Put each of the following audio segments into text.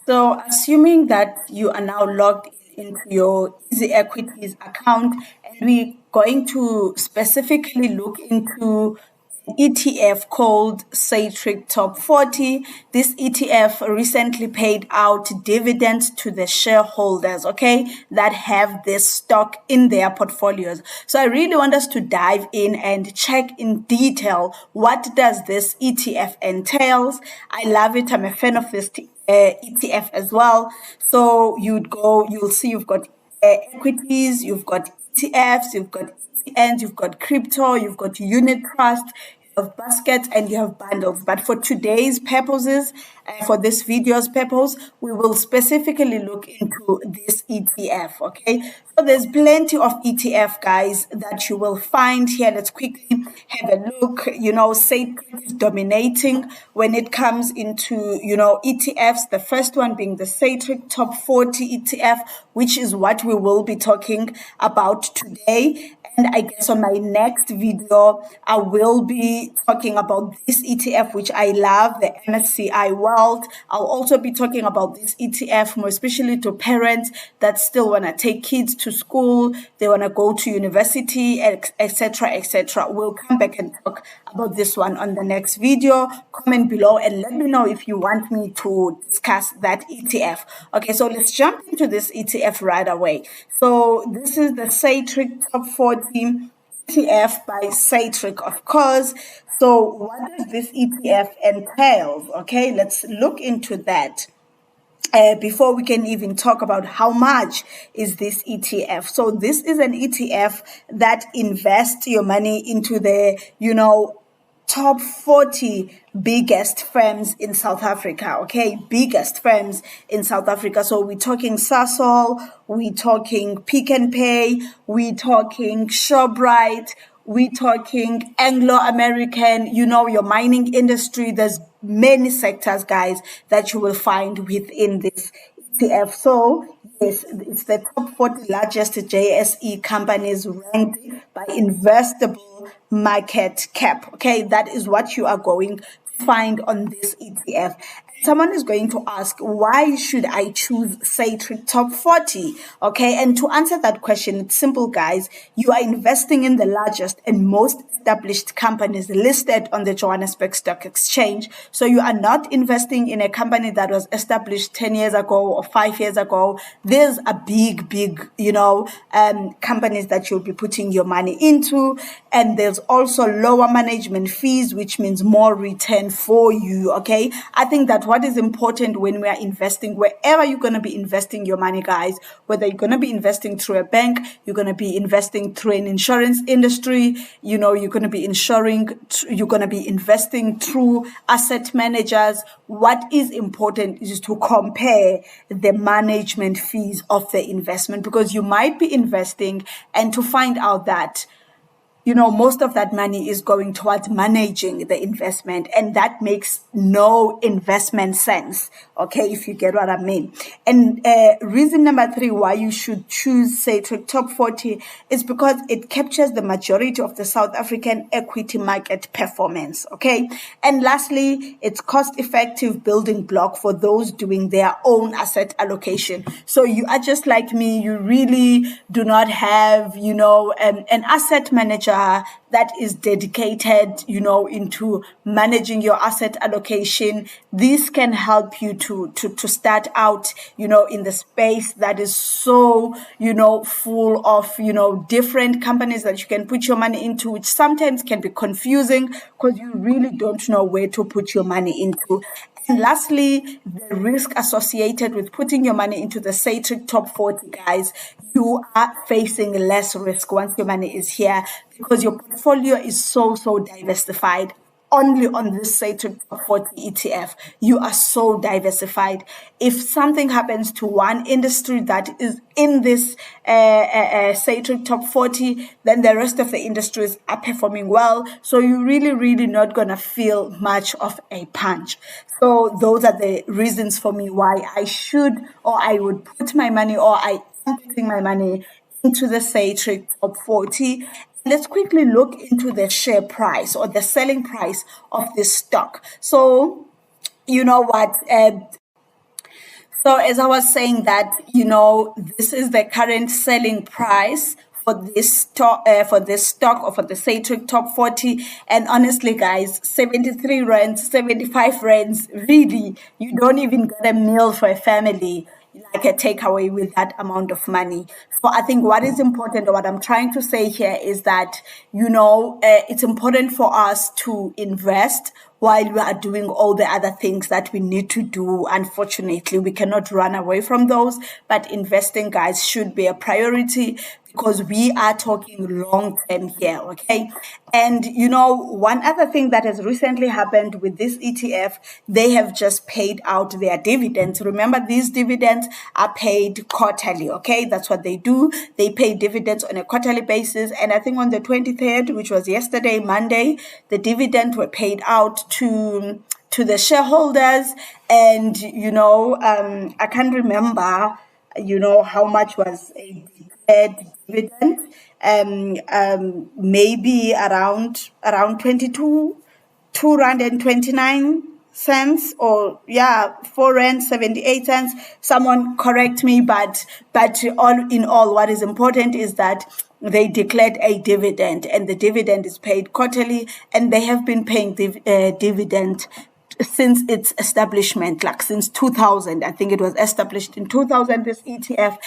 So, assuming that you are now logged into your Easy Equities account, and we're going to specifically look into an ETF called SATRIX Top 40. This ETF recently paid out dividends to the shareholders, okay, that have this stock in their portfolios. So I really want us to dive in and check in detail what does this ETF entails. I love it. I'm a fan of this ETF as well. So you'll see you've got equities, you've got ETFs, you've got ETNs, you've got crypto, you've got unit trust, you have baskets, and you have bundles. But for today's purposes, for this video's purpose, we will specifically look into this ETF, okay? So there's plenty of ETF, guys, that you will find here. Let's quickly have a look. SATRIX is dominating when it comes into, ETFs. The first one being the SATRIX Top 40 ETF, which is what we will be talking about today. And I guess on my next video, I will be talking about this ETF, which I love, the MSCI World. I'll also be talking about this ETF, more especially to parents that still want to take kids to school, they want to go to university, etc., etc. We'll come back and talk about this one on the next video. Comment below and let me know if you want me to discuss that ETF. Okay, so let's jump into this ETF right away. So this is the SATRIX Top 40 ETF by SATRIX, of course. So what does this ETF entail? Okay, let's look into that. Before we can even talk about how much is this ETF. So this is an ETF that invests your money into the, top 40 biggest firms in South Africa, okay? Biggest firms in South Africa. So we're talking Sasol, we're talking Pick n Pay, we're talking Shoprite, we're talking Anglo-American, your mining industry. There's many sectors, guys, that you will find within this ETF. So yes, it's the top 40 largest JSE companies ranked by investable market cap. Okay, that is what you are going to find on this ETF. Someone is going to ask, why should I choose SATRIX Top 40? Okay, and to answer that question, it's simple, guys. You are investing in the largest and most established companies listed on the Johannesburg Stock Exchange. So you are not investing in a company that was established 10 years ago or 5 years ago. There's a big, companies that you'll be putting your money into. And there's also lower management fees, which means more return for you, okay? I think that what is important when we are investing, wherever you're going to be investing your money, guys, whether you're going to be investing through a bank, you're going to be investing through an insurance industry, you're going to be investing through asset managers. What is important is to compare the management fees of the investment, because you might be investing and to find out that most of that money is going towards managing the investment, and that makes no investment sense, okay, if you get what I mean. And reason number 3 why you should choose SATRIX Top 40 is because it captures the majority of the South African equity market performance, okay? And lastly, it's cost-effective building block for those doing their own asset allocation. So you are just like me, you really do not have, an asset manager that is dedicated, into managing your asset allocation. This can help you to start out, in the space that is so, full of, different companies that you can put your money into, which sometimes can be confusing because you really don't know where to put your money into. And lastly, the risk associated with putting your money into the SATRIX Top 40, guys, you are facing less risk once your money is here because your portfolio is so diversified. Only on this SATRIX Top 40 ETF, you are so diversified. If something happens to one industry that is in this SATRIX Top 40, then the rest of the industries are performing well. So you're really not going to feel much of a punch. So those are the reasons for me why I should, or I would put my money, or I am putting my money into the SATRIX Top 40. Let's quickly look into the share price or the selling price of this stock. So, you know what? So as I was saying that, this is the current selling price for this stock, or for the SATRIX top 40. And honestly, guys, 73 rands, 75 rands, really, you don't even get a meal for a family, like a takeaway with that amount of money. So I think what is important, or what I'm trying to say here, is that, it's important for us to invest while we are doing all the other things that we need to do. Unfortunately, we cannot run away from those, but investing, guys, should be a priority, because we are talking long term here, okay? And one other thing that has recently happened with this ETF, they have just paid out their dividends. Remember, these dividends are paid quarterly, okay? That's what they do. They pay dividends on a quarterly basis. And I think on the 23rd, which was yesterday, Monday, the dividends were paid out to the shareholders. And I can't remember how much was a declared dividend. Maybe around 22 rand and 29 cents, or 4 rand 78 cents. Someone correct me, but all in all, what is important is that they declared a dividend, and the dividend is paid quarterly, and they have been paying dividend since its establishment, like since 2000. I think it was established in 2000, this ETF,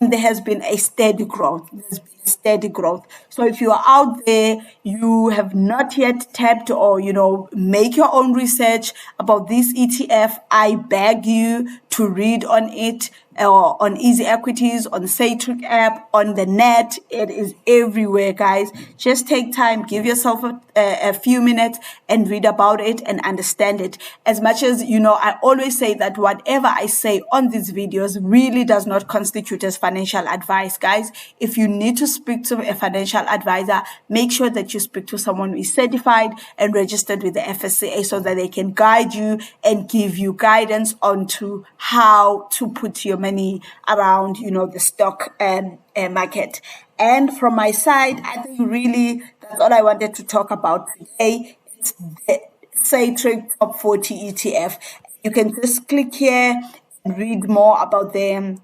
and there has been a steady growth. There's been steady growth. So if you are out there, you have not yet tapped, or make your own research about this ETF, I beg you to read on it, or on Easy Equities, on SATRIX app, on the net. It is everywhere, guys. Just take time, give yourself a few minutes and read about it and understand it. As much as, I always say that whatever I say on these videos really does not constitute as financial advice, guys. If you need to speak to a financial advisor, make sure that you speak to someone who is certified and registered with the FSCA, so that they can guide you and give you guidance onto how to put your money around, the stock market. And from my side, I think really that's all I wanted to talk about today. It's the SATRIX Top 40 ETF. You can just click here and read more about them.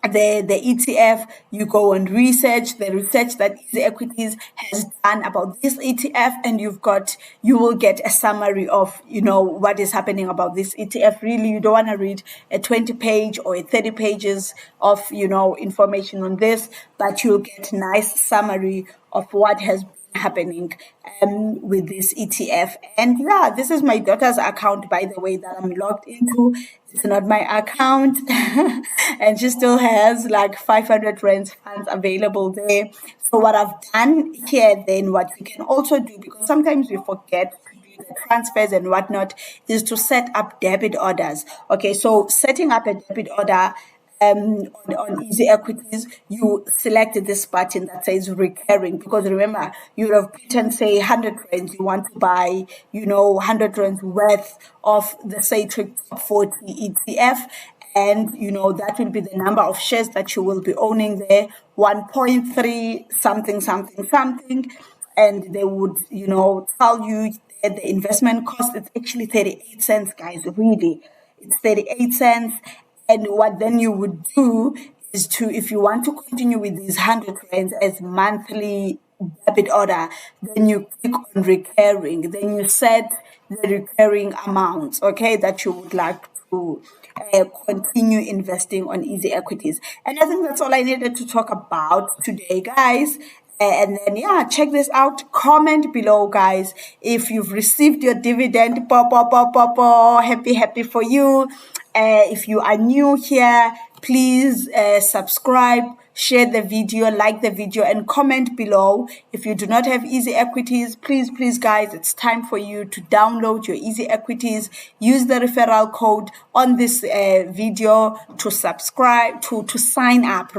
The ETF, you go and research the research that Easy Equities has done about this ETF, and you will get a summary of what is happening about this ETF. Really, you don't want to read a 20-page or a 30 pages of information on this, but you'll get a nice summary of what has been happening with this ETF. And this is my daughter's account, by the way, that I'm logged into. It's not my account. And she still has like 500 rands funds available there. So what I've done here, then what you can also do, because sometimes we forget to do the transfers and whatnot, is to set up debit orders. Okay, so setting up a debit order on Easy Equities, you select this button that says recurring, because remember, you would have put and say 100 rands, you want to buy 100 rands worth of the SATRIX Top 40 ETF, and that will be the number of shares that you will be owning there, 1.3 something, and they would tell you that the investment cost is actually 38 cents, guys. Really, it's 38 cents. And what then you would do is if you want to continue with these 100 rands as monthly debit order, then you click on recurring. Then you set the recurring amount, okay, that you would like to continue investing on Easy Equities. And I think that's all I needed to talk about today, guys. And then, check this out. Comment below, guys, if you've received your dividend. Happy for you. If you are new here, please subscribe, share the video, like the video, and comment below. If you do not have Easy Equities, please, guys, it's time for you to download your Easy Equities. Use the referral code on this video to subscribe, to sign up,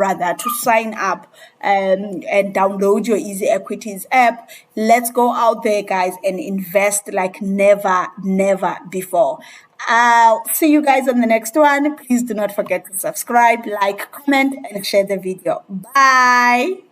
and download your Easy Equities app. Let's go out there, guys, and invest like never before. I'll see you guys on the next one. Please do not forget to subscribe, like, comment, and share the video. Bye.